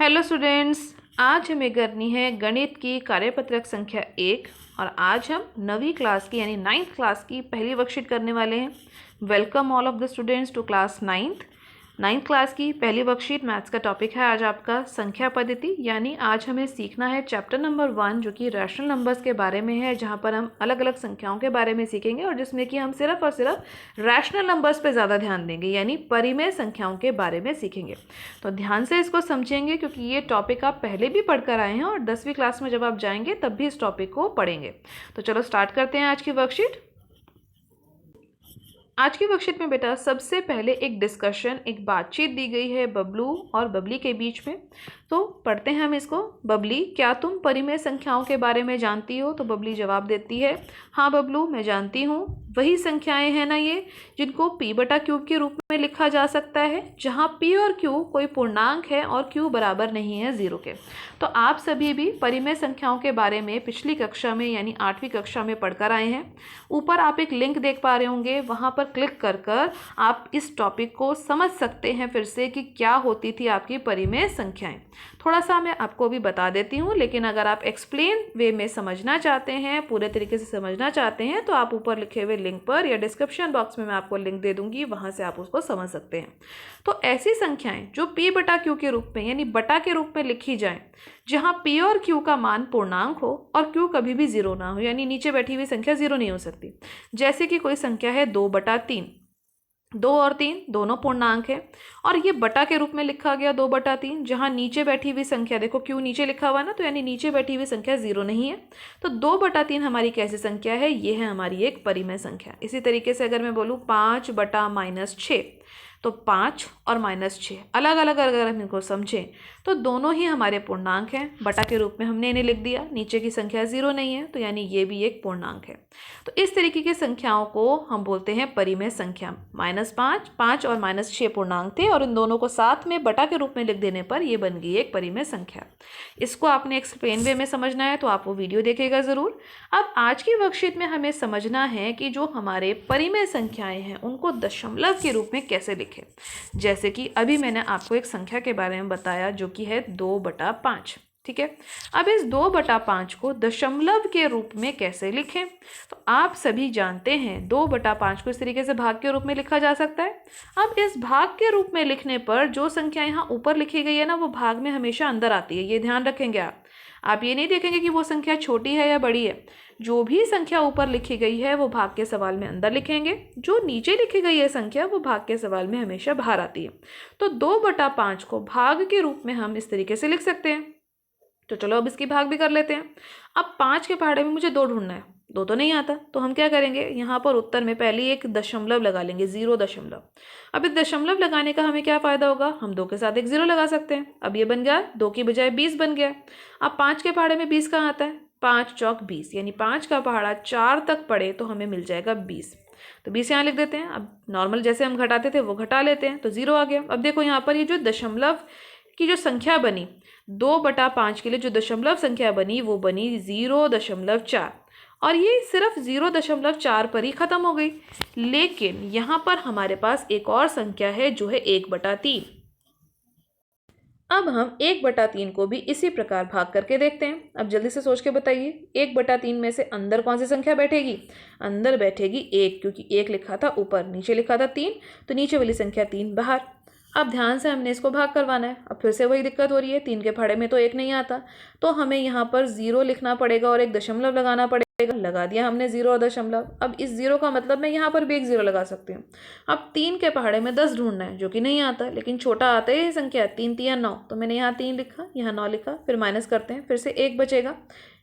Hello students, आज हमें करनी है गणित की कार्यपत्रक संख्या 1 और आज हम 9वीं क्लास की यानी 9th क्लास की पहली वर्कशीट करने वाले हैं। Welcome all of the students to class 9th class की पहली वर्कशीट। मैथ्स का टॉपिक है आज आपका संख्या पद्धति, यानी आज हमें सीखना है चैप्टर नंबर 1 जो कि रैशनल नंबर्स के बारे में है, जहाँ पर हम अलग अलग संख्याओं के बारे में सीखेंगे और जिसमें कि हम सिर्फ और सिर्फ रैशनल नंबर्स पे ज़्यादा ध्यान देंगे, यानी परिमेय संख्याओं के बारे में सीखेंगे। तो ध्यान से इसको समझेंगे क्योंकि ये टॉपिक आप पहले भी पढ़कर आए हैं और 10वीं क्लास में जब आप जाएंगे तब भी इस टॉपिक को पढ़ेंगे। तो चलो स्टार्ट करते हैं आज की वर्कशीट। आज की वर्कशीट में बेटा सबसे पहले एक डिस्कशन, एक बातचीत दी गई है बबलू और बबली के बीच में। तो पढ़ते हैं हम इसको। बबली, क्या तुम परिमेय संख्याओं के बारे में जानती हो? तो बबली जवाब देती है, हाँ बबलू, मैं जानती हूँ। वही संख्याएं हैं ना ये जिनको p बटा क्यूब के रूप में लिखा जा सकता है, जहाँ p और q कोई पूर्णांक है और q बराबर नहीं है 0 के। तो आप सभी भी परिमेय संख्याओं के बारे में पिछली कक्षा में यानी 8वीं कक्षा में पढ़कर आए हैं। ऊपर आप एक लिंक देख पा रहे होंगे, वहाँ पर क्लिक कर कर आप इस टॉपिक को समझ सकते हैं फिर से कि क्या होती थी आपकी परिमेय संख्याएं। थोड़ा सा मैं आपको भी बता देती हूँ, लेकिन अगर आप एक्सप्लेन वे में समझना चाहते हैं, पूरे तरीके से समझना चाहते हैं, तो आप ऊपर लिखे हुए लिंक पर या डिस्क्रिप्शन बॉक्स में मैं आपको लिंक दे दूंगी, वहाँ से आप उसको समझ सकते हैं। तो ऐसी संख्याएं जो p बटा q के रूप में यानी बटा के रूप में लिखी जाएं, जहाँ p और q का मान पूर्णांक हो और q कभी भी 0 ना हो, यानी नीचे बैठी हुई संख्या 0 नहीं हो सकती। जैसे कि कोई संख्या है 2/3, 2 और 3 दोनों पूर्णांक है और ये बटा के रूप में लिखा गया 2/3, जहाँ नीचे बैठी हुई संख्या, देखो क्यों नीचे लिखा हुआ ना, तो यानी नीचे बैठी हुई संख्या 0 नहीं है। तो 2/3 हमारी कैसी संख्या है? ये है हमारी एक परिमेय संख्या। इसी तरीके से अगर मैं बोलूँ 5/-6, तो 5 और -6 अलग अलग अगर हम इनको समझें तो दोनों ही हमारे पूर्णांक हैं। बटा के रूप में हमने इन्हें लिख दिया, नीचे की संख्या 0 नहीं है, तो यानी ये भी एक पूर्णांक है। तो इस तरीके की संख्याओं को हम बोलते हैं परिमेय संख्या। -5, 5 और -6 पूर्णांक थे और इन दोनों को साथ में बटा के रूप में लिख देने पर ये बन गई एक परिमेय संख्या। इसको आपने एक्सप्लेन वे में समझना है तो आप वो वीडियो देखिएगा ज़रूर। अब आज की वर्कशीट में हमें समझना है कि जो हमारे परिमेय संख्याएं हैं उनको दशमलव के रूप में कैसे लिखें। जैसे कि अभी मैंने आपको एक संख्या के बारे में बताया जो कि है 2/5, ठीक है। अब इस 2/5 को दशमलव के रूप में कैसे लिखें? तो आप सभी जानते हैं 2/5 को इस तरीके से भाग के रूप में लिखा जा सकता है। अब इस भाग के रूप में लिखने पर जो संख्या यहाँ ऊपर लिखी गई है ना, वो भाग में हमेशा अंदर आती है, ये ध्यान रखेंगे आप ये नहीं देखेंगे कि वो संख्या छोटी है या बड़ी है। जो भी संख्या ऊपर लिखी गई है वो भाग के सवाल में अंदर लिखेंगे, जो नीचे लिखी गई है संख्या वो भाग के सवाल में हमेशा बाहर आती है। तो 2/5 को भाग के रूप में हम इस तरीके से लिख सकते हैं। तो चलो अब इसकी भाग भी कर लेते हैं। अब 5 के पहाड़े में मुझे 2 ढूंढना है, 2 तो नहीं आता, तो हम क्या करेंगे, यहाँ पर उत्तर में पहले एक दशमलव लगा लेंगे, 0 अब इस दशमलव लगाने का हमें क्या फ़ायदा होगा, हम 2 के साथ एक 0 लगा सकते हैं। अब ये बन गया 2 की बजाय 20 बन गया। अब 5 के पहाड़े में 20 कहाँ आता है, 5 चौक 20, यानी 5 का पहाड़ा 4 तक पड़े तो हमें मिल जाएगा 20। तो 20 यहाँ लिख देते हैं। अब नॉर्मल जैसे हम घटाते थे वो घटा लेते हैं, तो 0 आ गया। अब देखो यहाँ पर ये जो दशमलव की जो संख्या बनी 2/5 के लिए जो दशमलव संख्या बनी वो बनी 0.4 और ये सिर्फ 0.4 पर ही ख़त्म हो गई। लेकिन यहाँ पर हमारे पास एक और संख्या है जो है 1/3। अब हम 1/3 को भी इसी प्रकार भाग करके देखते हैं। अब जल्दी से सोच के बताइए, 1/3 में से अंदर कौन सी संख्या बैठेगी? अंदर बैठेगी 1, क्योंकि 1 लिखा था ऊपर, नीचे लिखा था 3, तो नीचे वाली संख्या 3 बाहर। अब ध्यान से हमने इसको भाग करवाना है। अब फिर से वही दिक्कत हो रही है, 3 के पहाड़े में तो 1 नहीं आता, तो हमें यहाँ पर 0 लिखना पड़ेगा और एक दशमलव लगाना पड़ेगा। लगा दिया हमने 0 और दशमलव। अब इस 0 का मतलब मैं यहाँ पर भी एक 0 लगा सकती हूँ। अब 3 के पहाड़े में 10 ढूंढना है, जो कि नहीं आता, लेकिन छोटा आता है संख्या 3 3 9, तो मैंने यहाँ 3 लिखा, यहाँ 9 लिखा, फिर माइनस करते हैं, फिर से 1 बचेगा,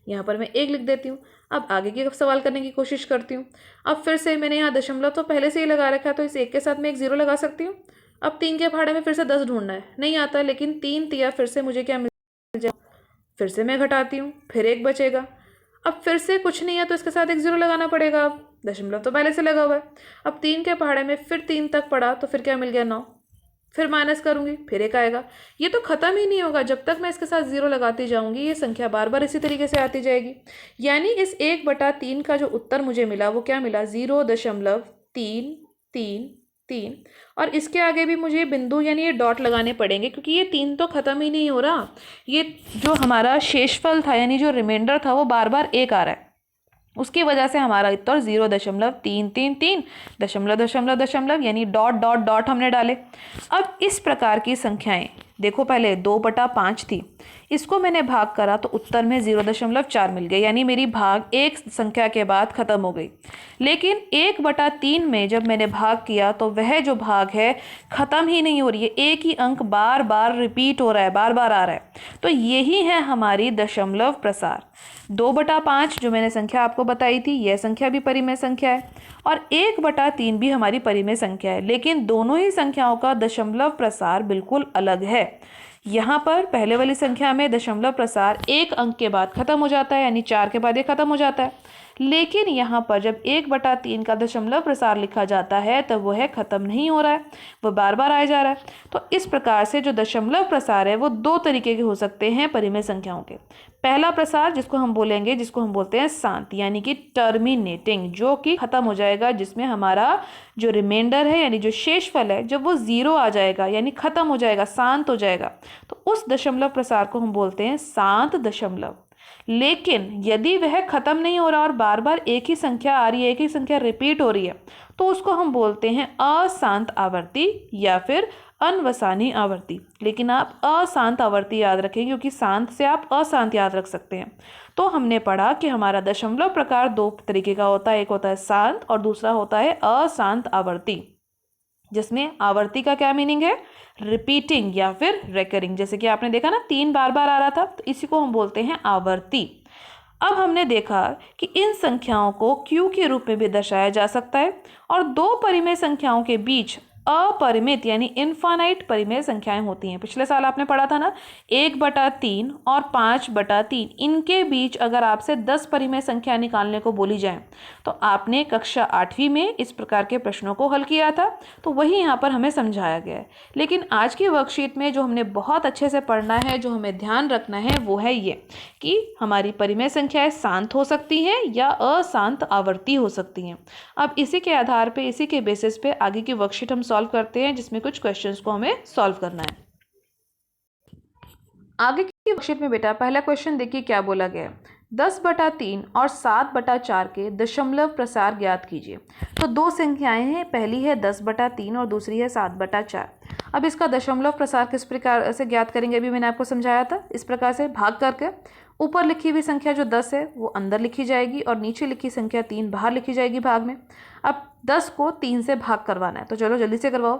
यहाँ पर मैं 1 लिख देती हूँ। अब आगे की सवाल करने की कोशिश करती हूँ। अब फिर से मैंने यहाँ दशमलव तो पहले से ही लगा रखा है, तो इस 1 के साथ मैं एक 0 लगा सकती हूँ। अब 3 के पहाड़े में फिर से 10 ढूंढना है, नहीं आता, लेकिन 3 तिया फिर से मुझे क्या मिल जाए, फिर से मैं घटाती हूँ, फिर 1 बचेगा। अब फिर से कुछ नहीं है तो इसके साथ एक 0 लगाना पड़ेगा। अब दशमलव तो पहले से लगा हुआ है। अब 3 के पहाड़े में फिर 3 तक पड़ा, तो फिर क्या मिल गया 9, फिर माइनस करूंगी, फिर 1 आएगा। ये तो ख़त्म ही नहीं होगा, जब तक मैं इसके साथ 0 लगाती जाऊंगी ये संख्या बार बार इसी तरीके से आती जाएगी। यानी इस 1/3 का जो उत्तर मुझे मिला वो क्या मिला, 0.333 3, और इसके आगे भी मुझे बिंदु यानी ये डॉट लगाने पड़ेंगे क्योंकि ये 3 तो ख़त्म ही नहीं हो रहा। ये जो हमारा शेषफल था यानी जो रिमाइंडर था वो बार बार 1 आ रहा है, उसकी वजह से हमारा उत्तर 0.333 दशमलव दशमलव दशमलव यानी डॉट डॉट डॉट हमने डाले। अब इस प्रकार की संख्याएं देखो, पहले 2/5 थी, इसको मैंने भाग करा तो उत्तर में 0.4 मिल गया, यानी मेरी भाग एक संख्या के बाद ख़त्म हो गई। लेकिन 1/3 में जब मैंने भाग किया तो वह जो भाग है ख़त्म ही नहीं हो रही है, एक ही अंक बार बार रिपीट हो रहा है, बार बार आ रहा है। तो यही है हमारी दशमलव प्रसार। 2/5 जो मैंने संख्या आपको बताई थी, यह संख्या भी परिमेय संख्या है, और 1/3 भी हमारी परिमेय संख्या है, लेकिन दोनों ही संख्याओं का दशमलव प्रसार बिल्कुल अलग है। यहाँ पर पहले वाली संख्या में दशमलव प्रसार एक अंक के बाद खत्म हो जाता है, यानी 4 के बाद ये खत्म हो जाता है, लेकिन यहाँ पर जब 1/3 का दशमलव प्रसार लिखा जाता है तब वह खत्म नहीं हो रहा है, वह बार बार आया जा रहा है। तो इस प्रकार से जो दशमलव प्रसार है वो दो तरीके के हो सकते हैं परिमेय संख्याओं के। पहला प्रसार जिसको हम बोलते हैं शांत, यानी कि टर्मिनेटिंग, जो कि खत्म हो जाएगा, जिसमें हमारा जो रिमाइंडर है यानी जो शेषफल है जब वो 0 आ जाएगा यानी खत्म हो जाएगा, शांत हो जाएगा, तो उस दशमलव प्रसार को हम बोलते हैं शांत दशमलव। लेकिन यदि वह खत्म नहीं हो रहा और बार बार एक ही संख्या आ रही है, एक ही संख्या रिपीट हो रही है, तो उसको हम बोलते हैं अशांत आवर्ती या फिर अनवसानी आवर्ती। लेकिन आप अशांत आवर्ती याद रखें, क्योंकि शांत से आप अशांत याद रख सकते हैं। तो हमने पढ़ा कि हमारा दशमलव प्रकार दो तरीके का होता है, एक होता है शांत और दूसरा होता है अशांत आवर्ती, जिसमें आवर्ती का क्या मीनिंग है, रिपीटिंग या फिर रेकरिंग। जैसे कि आपने देखा ना 3 बार बार आ रहा था, तो इसी को हम बोलते हैं आवर्ती। अब हमने देखा कि इन संख्याओं को Q के रूप में भी दर्शाया जा सकता है, और दो परिमेय संख्याओं के बीच अपरिमित यानी इनफाइनाइट परिमेय संख्याएं होती हैं। पिछले साल आपने पढ़ा था ना 1/3 और 5/3, इनके बीच अगर आपसे 10 परिमेय संख्या निकालने को बोली जाए तो आपने कक्षा 8वीं में इस प्रकार के प्रश्नों को हल किया था, तो वही यहाँ पर हमें समझाया गया है। लेकिन आज की वर्कशीट में जो हमने बहुत अच्छे से पढ़ना है, जो हमें ध्यान रखना है, वो है ये कि हमारी परिमेय संख्याएं शांत हो सकती हैं या अशांत आवर्ती हो सकती हैं। अब इसी के आधार पे, इसी के बेसिस पे आगे की वर्कशीट हम सॉल्व करते हैं, जिसमें कुछ क्वेश्चंस को हमें सॉल्व करना है। आगे की वर्कशीट में बेटा पहला क्वेश्चन देखिए क्या बोला गया है, 10/3 और 7/4 के दशमलव प्रसार ज्ञात कीजिए। तो दो संख्याएं हैं, पहली है 10/3 और दूसरी है 7/4। अब इसका दशमलव प्रसार किस प्रकार से ज्ञात करेंगे, अभी मैंने आपको समझाया था। इस प्रकार से भाग करके ऊपर लिखी हुई संख्या जो 10 है वो अंदर लिखी जाएगी और नीचे लिखी संख्या 3 बाहर लिखी जाएगी भाग में। अब 10 को 3 से भाग करवाना है, तो चलो जल्दी से करवाओ।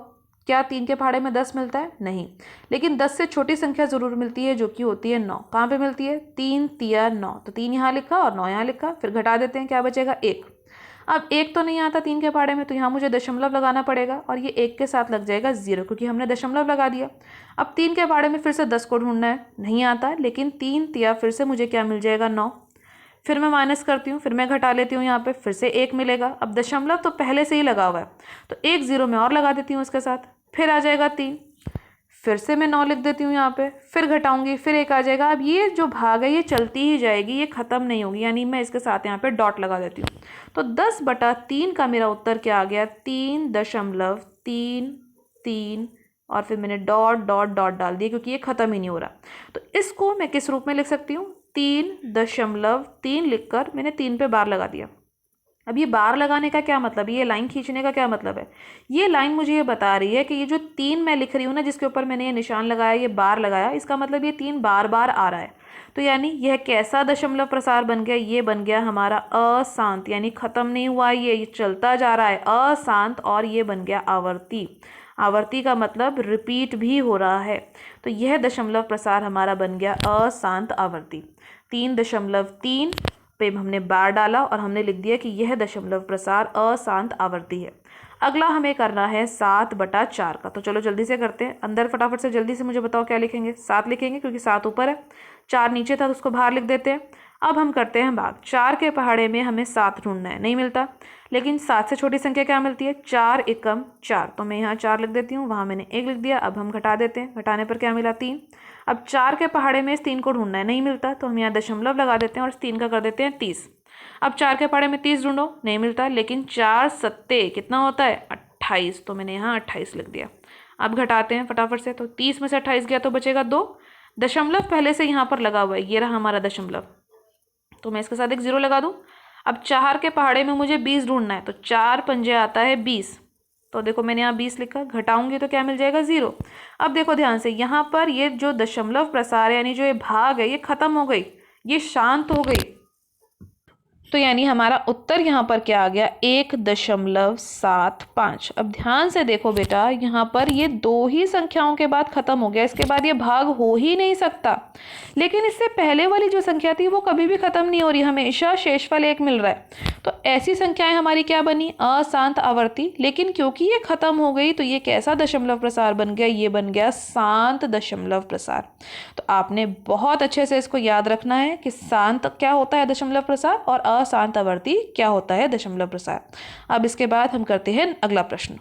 क्या 3 के पहाड़े में 10 मिलता है? नहीं, लेकिन 10 से छोटी संख्या जरूर मिलती है, जो कि होती है 9। कहाँ पे मिलती है? 3 तिया 9, तो 3 यहाँ लिखा और 9 यहाँ लिखा, फिर घटा देते हैं, क्या बचेगा? 1। अब 1 तो नहीं आता 3 के पहाड़े में, तो यहाँ मुझे दशमलव लगाना पड़ेगा और ये 1 के साथ लग जाएगा 0, क्योंकि हमने दशमलव लगा दिया। अब 3 के पहाड़े में फिर से 10 को ढूंढना है, नहीं आता, लेकिन 3 तिया फिर से मुझे क्या मिल जाएगा? 9। फिर मैं माइनस करती हूँ, फिर मैं घटा लेती हूँ, यहाँ पे फिर से 1 मिलेगा। अब दशमलव तो पहले से ही लगा हुआ है, तो 1 0 में और लगा देती हूँ उसके साथ, फिर आ जाएगा 3, फिर से मैं 9 लिख देती हूँ यहाँ पे, फिर घटाऊंगी, फिर 1 आ जाएगा। अब ये जो भाग है ये चलती ही जाएगी, ये ख़त्म नहीं होगी, यानी मैं इसके साथ यहाँ पे डॉट लगा देती हूँ। तो 10/3 का मेरा उत्तर क्या आ गया? 3.33, और फिर मैंने डॉट डॉट डॉट डाल दिया, क्योंकि ये ख़त्म ही नहीं हो रहा। तो इसको मैं किस रूप में लिख सकती हूँ? 3.3 लिखकर मैंने 3 पे बार लगा दिया। अब ये बार लगाने का क्या मतलब है, ये लाइन खींचने का क्या मतलब है? ये लाइन मुझे ये बता रही है कि ये जो 3 मैं लिख रही हूँ ना, जिसके ऊपर मैंने ये निशान लगाया, ये बार लगाया, इसका मतलब ये 3 बार बार आ रहा है। तो यानी यह कैसा दशमलव प्रसार बन गया? ये बन गया हमारा अशांत, यानी खत्म नहीं हुआ, ये चलता जा रहा है, अशांत, और ये बन गया आवर्ती। आवर्ती का मतलब रिपीट भी हो रहा है, तो यह दशमलव प्रसार हमारा बन गया अशांत आवर्ती। 3.3 पे हमने बार डाला और हमने लिख दिया कि यह दशमलव प्रसार अशांत आवर्ती है। अगला हमें करना है 7/4 का, तो चलो जल्दी से करते हैं। अंदर फटाफट से जल्दी से मुझे बताओ क्या लिखेंगे? 7 लिखेंगे, क्योंकि 7 ऊपर है, 4 नीचे था, तो उसको बाहर लिख देते हैं। अब हम करते हैं भाग। 4 के पहाड़े में हमें 7 ढूंढना है, नहीं मिलता, लेकिन 7 से छोटी संख्या क्या मिलती है? 4 एकम 4, तो मैं यहाँ 4 लिख देती हूँ, वहाँ मैंने 1 लिख दिया। अब हम घटा देते हैं, घटाने पर क्या मिला? 3। अब 4 के पहाड़े में इस 3 को ढूंढना है, नहीं मिलता, तो हम यहाँ दशमलव लगा देते हैं और इस 3 का कर देते हैं 30। अब 4 के पहाड़े में 30 ढूंढो, नहीं मिलता, लेकिन 4 सत्ते कितना होता है? 28, तो मैंने यहाँ 28 लिख दिया। अब घटाते हैं फटाफट से, तो 30 में से 28 गया तो बचेगा 2। दशमलव पहले से यहाँ पर लगा हुआ है, ये रहा हमारा दशमलव, तो मैं इसके साथ एक 0 लगा दूँ। अब 4 के पहाड़े में मुझे 20 ढूंढना है, तो 4 पंजे आता है 20, तो देखो मैंने यहाँ 20 लिखा, घटाऊंगी तो क्या मिल जाएगा 0। अब देखो ध्यान से, यहाँ पर ये जो दशमलव प्रसार यानी जो ये भाग है ये खत्म हो गई, ये शांत हो गई, तो यानी हमारा उत्तर यहाँ पर क्या आ गया 1.75। अब ध्यान से देखो बेटा, यहाँ पर ये 2 ही संख्याओं के बाद खत्म हो गया, इसके बाद ये भाग हो ही नहीं सकता। लेकिन इससे पहले वाली जो संख्या थी वो कभी भी खत्म नहीं हो रही, हमेशा शेषफल 1 मिल रहा है। तो ऐसी संख्याएं हमारी क्या बनी, अशांत आवर्ती। लेकिन क्योंकि ये खत्म हो गई तो ये कैसा दशमलव प्रसार बन गया, ये बन गया शांत दशमलव प्रसार। तो आपने बहुत अच्छे से इसको याद रखना है कि शांत क्या होता है दशमलव प्रसार, और अशांत आवर्ती क्या होता है दशमलव प्रसार। अब इसके बाद हम करते हैं अगला प्रश्न।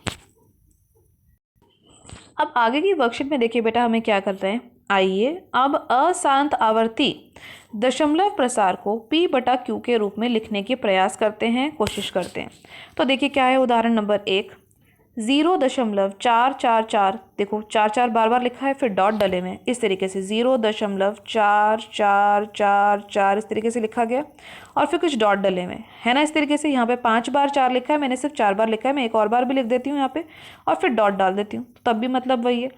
अब आगे की वर्कशीट में देखिए बेटा हमें क्या करते हैं, आइए अब अशांत आवर्ती दशमलव प्रसार को P/Q के रूप में लिखने के प्रयास करते हैं, कोशिश करते हैं। तो देखिए क्या है, उदाहरण नंबर 1, 0.444, देखो 4 बार बार लिखा है, फिर डॉट डले में इस तरीके से 0.4444 इस तरीके से लिखा गया, और फिर कुछ डॉट डले में है ना, इस तरीके से। यहाँ पे 5 बार 4 लिखा है, मैंने सिर्फ 4 बार लिखा है, मैं एक और बार भी लिख देती हूँ यहाँ पे, और फिर डॉट डाल देती हूँ, तब भी मतलब वही है।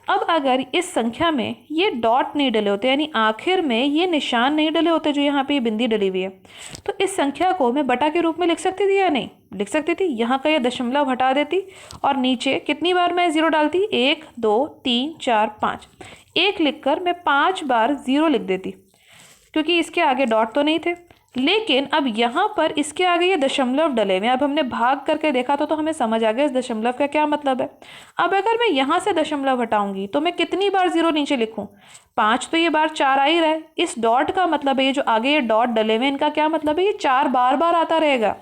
अब अगर इस संख्या में ये डॉट नहीं डले होते, यानी आखिर में ये निशान नहीं डले होते, जो यहाँ पे ये बिंदी डली हुई है, तो इस संख्या को मैं बटा के रूप में लिख सकती थी या नहीं, लिख सकती थी। यहाँ का ये दशमलव हटा देती और नीचे कितनी बार मैं 0 डालती, 1 2 3 4 5, 1 लिखकर मैं 5 बार 0 लिख देती, क्योंकि इसके आगे डॉट तो नहीं थे। लेकिन अब यहाँ पर इसके आगे ये दशमलव डले हुए, अब हमने भाग करके देखा तो हमें समझ आ गया इस दशमलव का क्या मतलब है। अब अगर मैं यहाँ से दशमलव हटाऊंगी तो मैं कितनी बार 0 नीचे लिखूं, 5, तो ये बार 4 आ ही रहा है। इस डॉट का मतलब है, ये जो आगे ये डॉट डले हुए इनका क्या मतलब है, ये 4 बार बार आता रहेगा,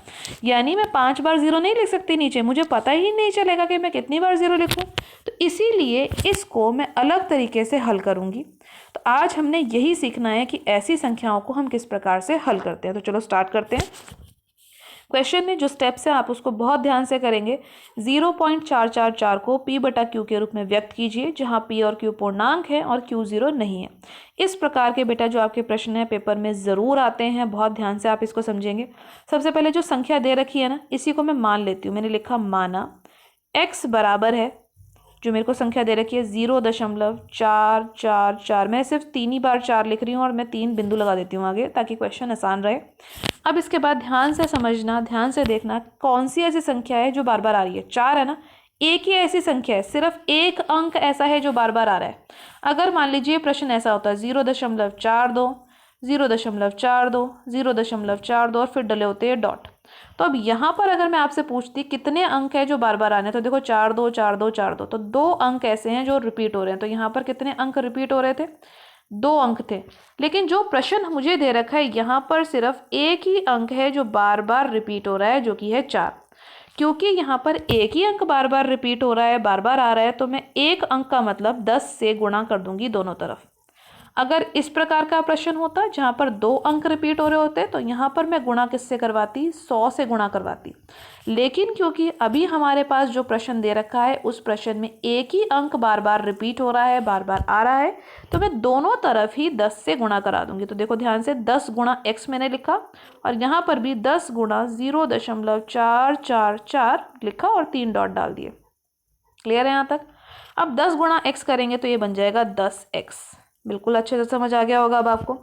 यानी मैं 5 बार 0 नहीं लिख सकती नीचे, मुझे पता ही नहीं चलेगा कि मैं कितनी बार 0 लिखूं। तो इसीलिए इसको मैं अलग तरीके से हल करूंगी। तो आज हमने यही सीखना है कि ऐसी संख्याओं को हम किस प्रकार से हल करते हैं। तो चलो स्टार्ट करते हैं। क्वेश्चन में जो स्टेप्स है आप उसको बहुत ध्यान से करेंगे। 0.444 को P/Q के रूप में व्यक्त कीजिए, जहां P और Q पूर्णांक है और Q 0 नहीं है। इस प्रकार के बेटा जो आपके प्रश्न है पेपर में ज़रूर आते हैं, बहुत ध्यान से आप इसको समझेंगे। सबसे पहले जो संख्या दे रखी है ना, इसी को मैं मान लेती हूँ। मैंने लिखा माना x बराबर है, जो मेरे को संख्या दे रखी है 0.444, मैं सिर्फ 3 ही बार 4 लिख रही हूँ और मैं 3 बिंदु लगा देती हूँ आगे, ताकि क्वेश्चन आसान रहे। अब इसके बाद ध्यान से समझना, ध्यान से देखना, कौन सी ऐसी संख्या है जो बार बार आ रही है। 4 है ना, एक ही ऐसी संख्या है, सिर्फ एक अंक ऐसा है जो बार बार आ रहा है। अगर मान लीजिए प्रश्न ऐसा होता है 0.42, 0.42, 0.42 और फिर डले होते हैं डॉट, तो अब यहाँ पर अगर मैं आपसे पूछती कितने अंक है जो बार बार आने, तो देखो 4 2 4 2 4 2, तो 2 अंक ऐसे हैं जो रिपीट हो रहे हैं। तो यहाँ पर कितने अंक रिपीट हो रहे थे, 2 अंक थे। लेकिन जो प्रश्न मुझे दे रखा है यहाँ पर सिर्फ एक ही अंक है जो बार बार रिपीट हो रहा है, जो कि है 4। क्योंकि यहाँ पर एक ही अंक बार बार रिपीट हो रहा है, बार बार आ रहा है, तो मैं एक अंक का मतलब 10 से गुणा कर दूंगी दोनों तरफ। अगर इस प्रकार का प्रश्न होता जहाँ पर 2 अंक रिपीट हो रहे होते, तो यहाँ पर मैं गुणा किससे करवाती, 100 से गुणा करवाती। लेकिन क्योंकि अभी हमारे पास जो प्रश्न दे रखा है उस प्रश्न में एक ही अंक बार बार रिपीट हो रहा है, बार बार आ रहा है, तो मैं दोनों तरफ ही 10 से गुणा करा दूंगी। तो देखो ध्यान से 10 गुणा x मैंने लिखा, और यहाँ पर भी 10 गुणा 0.444 लिखा और 3 डॉट डाल दिए। क्लियर है यहाँ तक। अब 10 गुणा x करेंगे तो ये बन जाएगा 10x। बिल्कुल अच्छे से समझ आ गया होगा अब आपको।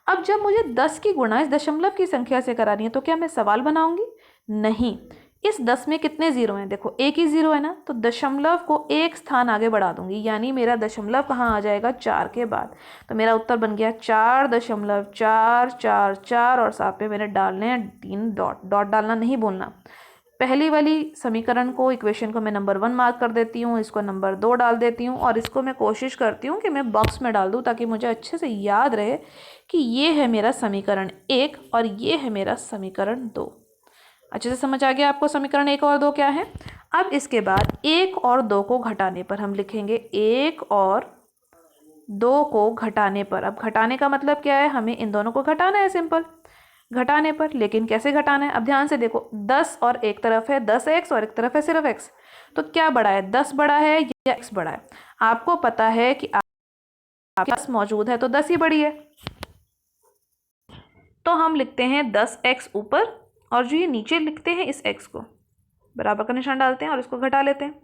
अब जब मुझे 10 की गुणा इस दशमलव की संख्या से करानी है, तो क्या मैं सवाल बनाऊंगी, नहीं। इस 10 में कितने 0 हैं, देखो एक ही 0 है ना, तो दशमलव को एक स्थान आगे बढ़ा दूंगी, यानी मेरा दशमलव कहाँ आ जाएगा, 4 के बाद। तो मेरा उत्तर बन गया 4.444, और साथ में मैंने डालने हैं 3 डॉट। डॉट डालना नहीं बोलना। पहली वाली समीकरण को, इक्वेशन को मैं नंबर 1 मार्क कर देती हूँ, इसको नंबर 2 डाल देती हूँ, और इसको मैं कोशिश करती हूँ कि मैं बॉक्स में डाल दूँ, ताकि मुझे अच्छे से याद रहे कि ये है मेरा समीकरण 1 और ये है मेरा समीकरण 2। अच्छे से समझ आ गया आपको समीकरण 1 और 2 क्या है। अब इसके बाद 1 और 2 को घटाने पर हम लिखेंगे 1 और 2 को घटाने पर। अब घटाने का मतलब क्या है, हमें इन दोनों को घटाना है, सिंपल घटाने पर। लेकिन कैसे घटाना है, अब ध्यान से देखो, 10 और एक तरफ है 10x और एक तरफ है सिर्फ x, तो क्या बड़ा है, 10 बड़ा है या x बड़ा है? आपको पता है कि आपके पास मौजूद है तो 10 ही बड़ी है, तो हम लिखते हैं 10x ऊपर, और जो ये नीचे लिखते हैं इस x को बराबर का निशान डालते हैं और इसको घटा लेते हैं।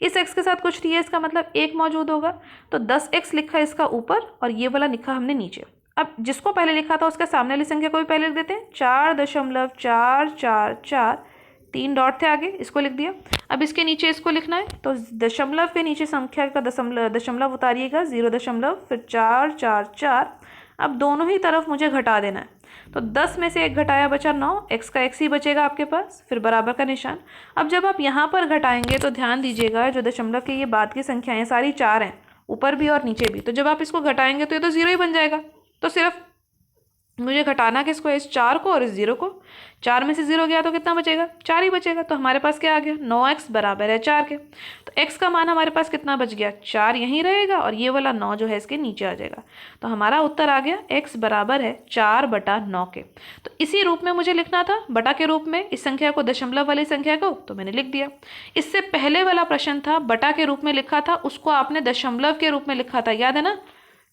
इस x के साथ कुछ नहीं है, इसका मतलब 1 मौजूद होगा, तो 10x लिखा है इसका ऊपर और ये वाला लिखा हमने नीचे। अब जिसको पहले लिखा था उसके सामने वाली संख्या को भी पहले लिख देते हैं, 4.444, 3 डॉट थे आगे, इसको लिख दिया। अब इसके नीचे इसको लिखना है, तो दशमलव के नीचे संख्या का दशमलव उतारिएगा, 0 फिर 444। अब दोनों ही तरफ मुझे घटा देना है, तो 10 में से 1 घटाया बचा 9, x का x ही बचेगा आपके पास, फिर बराबर का निशान। अब जब आप यहाँ पर घटाएंगे तो ध्यान दीजिएगा, जो दशमलव के ये बाद की संख्याएं सारी 4 हैं, ऊपर भी और नीचे भी, तो जब आप इसको घटाएंगे तो ये तो 0 ही बन जाएगा। तो सिर्फ मुझे घटाना किसको है, इस 4 को और इस 0 को। 4 में से 0 गया तो कितना बचेगा, 4 ही बचेगा। तो हमारे पास क्या आ गया, 9x बराबर है 4 के। तो x का मान हमारे पास कितना बच गया, 4 यहीं रहेगा और ये वाला 9 जो है इसके नीचे आ जाएगा। तो हमारा उत्तर आ गया x बराबर है 4/9 के। तो इसी रूप में मुझे लिखना था, बटा के रूप में, इस संख्या को दशमलव वाली संख्या को, तो मैंने लिख दिया। इससे पहले वाला प्रश्न था, बटा के रूप में लिखा था, उसको आपने दशमलव के रूप में लिखा था, याद है ना,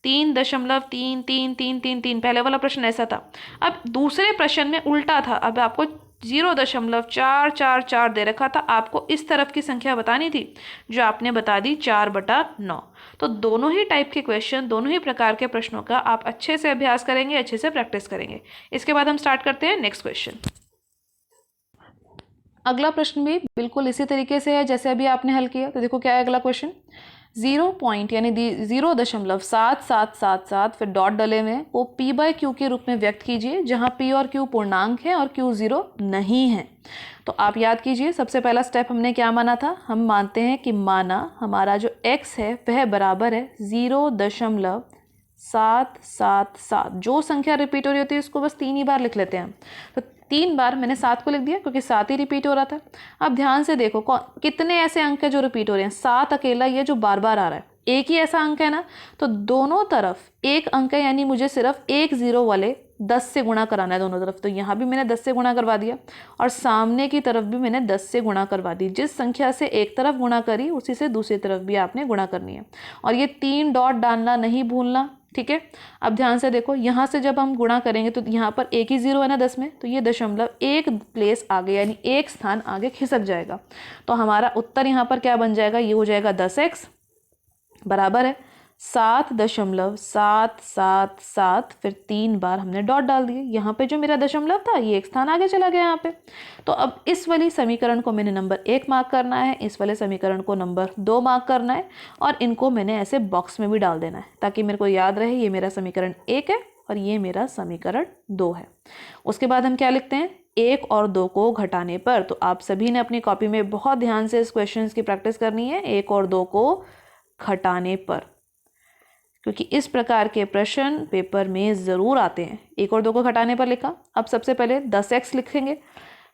3.33333, पहले वाला प्रश्न ऐसा था। अब दूसरे प्रश्न में उल्टा था, अब आपको 0.444 दे रखा था, आपको इस तरफ की संख्या बतानी थी, जो आपने बता दी 4/9। तो दोनों ही टाइप के क्वेश्चन, दोनों ही प्रकार के प्रश्नों का आप अच्छे से अभ्यास करेंगे, अच्छे से प्रैक्टिस करेंगे। इसके बाद हम स्टार्ट करते हैं नेक्स्ट क्वेश्चन। अगला प्रश्न भी बिल्कुल इसी तरीके से है जैसे अभी आपने हल किया। तो देखो क्या है अगला क्वेश्चन, 0 पॉइंट यानी 0.7777 फिर डॉट डले में वो p/q के रूप में व्यक्त कीजिए, जहां p और q पूर्णांक है और q 0 नहीं है। तो आप याद कीजिए, सबसे पहला स्टेप हमने क्या माना था, हम मानते हैं कि माना हमारा जो x है वह बराबर है 0.777। जो संख्या रिपीट हो रही होती है उसको बस 3 ही बार लिख लेते हैं। तो 3 बार मैंने 7 को लिख दिया क्योंकि 7 ही रिपीट हो रहा था। अब ध्यान से देखो कितने ऐसे अंक है जो रिपीट हो रहे हैं, 7 अकेला ये जो बार बार आ रहा है, एक ही ऐसा अंक है ना, तो दोनों तरफ एक अंक है, यानी मुझे सिर्फ एक 0 वाले 10 से गुणा कराना है दोनों तरफ। तो यहाँ भी मैंने 10 से गुणा करवा दिया और सामने की तरफ भी मैंने 10 से गुणा करवा दी। जिस संख्या से एक तरफ गुणा करी उसी से दूसरी तरफ भी आपने गुणा करनी है, और ये 3 डॉट डालना नहीं भूलना, ठीक है। अब ध्यान से देखो, यहाँ से जब हम गुणा करेंगे तो यहाँ पर एक ही 0 है ना 10 में, तो ये दशमलव एक प्लेस आगे यानी एक स्थान आगे खिसक जाएगा। तो हमारा उत्तर यहाँ पर क्या बन जाएगा, ये हो जाएगा 10x बराबर है 7.777, फिर 3 बार हमने डॉट डाल दिए। यहाँ पे जो मेरा दशमलव था ये एक स्थान आगे चला गया यहाँ पे। तो अब इस वाली समीकरण को मैंने नंबर 1 मार्क करना है, इस वाले समीकरण को नंबर 2 मार्क करना है, और इनको मैंने ऐसे बॉक्स में भी डाल देना है ताकि मेरे को याद रहे ये मेरा समीकरण 1 है और ये मेरा समीकरण 2 है। उसके बाद हम क्या लिखते हैं, 1 और 2 को घटाने पर। तो आप सभी ने अपनी कॉपी में बहुत ध्यान से इस क्वेश्चन की प्रैक्टिस करनी है, 1 और 2 को घटाने पर, क्योंकि इस प्रकार के प्रश्न पेपर में ज़रूर आते हैं। 1 और 2 को घटाने पर लिखा। अब सबसे पहले 10x लिखेंगे,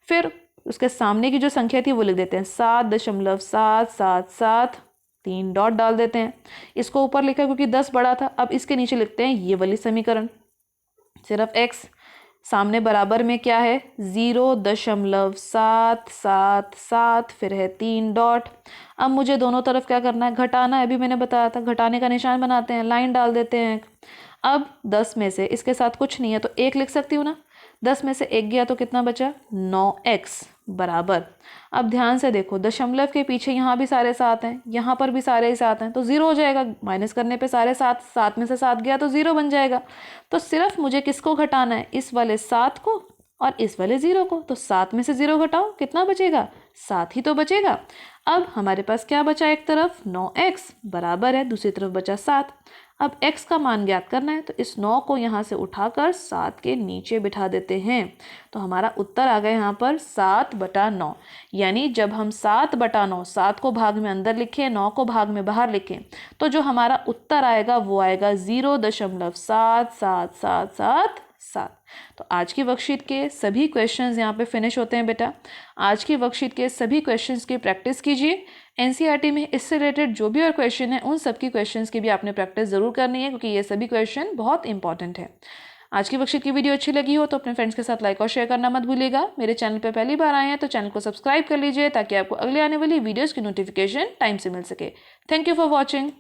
फिर उसके सामने की जो संख्या थी वो लिख देते हैं 7.777, 3 डॉट डाल देते हैं। इसको ऊपर लिखा क्योंकि 10 बड़ा था। अब इसके नीचे लिखते हैं ये वाली समीकरण, सिर्फ x, सामने बराबर में क्या है 0.777, फिर है 3 डॉट। अब मुझे दोनों तरफ क्या करना है, घटाना है। अभी मैंने बताया था घटाने का निशान बनाते हैं, लाइन डाल देते हैं। अब 10 में से इसके साथ कुछ नहीं है तो 1 लिख सकती हूँ ना, 10 में से 1 गया तो कितना बचा 9x बराबर। अब ध्यान से देखो, दशमलव के पीछे यहाँ भी सारे 7 हैं, यहाँ पर भी सारे 7 हैं, तो 0 हो जाएगा। माइनस करने पे सारे 7 में से 7 गया तो 0 बन जाएगा। तो सिर्फ मुझे किसको घटाना है, इस वाले 7 को और इस वाले 0 को। तो 7 में से 0 घटाओ, कितना बचेगा, 7 ही तो बचेगा। अब हमारे पास क्या बचा, एक तरफ 9x बराबर है, दूसरी तरफ बचा 7। अब x का मान ज्ञात करना है, तो इस 9 को यहाँ से उठाकर 7 के नीचे बिठा देते हैं। तो हमारा उत्तर आ गया यहाँ पर 7/9। यानी जब हम 7/9, 7 को भाग में अंदर लिखें, 9 को भाग में बाहर लिखें, तो जो हमारा उत्तर आएगा वो आएगा 0.77777। तो आज की वर्कशीट के सभी क्वेश्चंस यहाँ पे फिनिश होते हैं बेटा। आज की वर्कशीट के सभी क्वेश्चंस की प्रैक्टिस कीजिए। एनसीईआरटी में इससे रिलेटेड जो भी और क्वेश्चन है उन सब की क्वेश्चंस की भी आपने प्रैक्टिस ज़रूर करनी है, क्योंकि ये सभी क्वेश्चन बहुत इंपॉर्टेंट है। आज की वर्कशीट की वीडियो अच्छी लगी हो तो अपने फ्रेंड्स के साथ लाइक और शेयर करना मत भूलिएगा। मेरे चैनल पर पहली बार आए हैं तो चैनल को सब्सक्राइब कर लीजिए ताकि आपको अगले आने वाली वीडियोज़ की नोटिफिकेशन टाइम से मिल सके। Thank you for watching.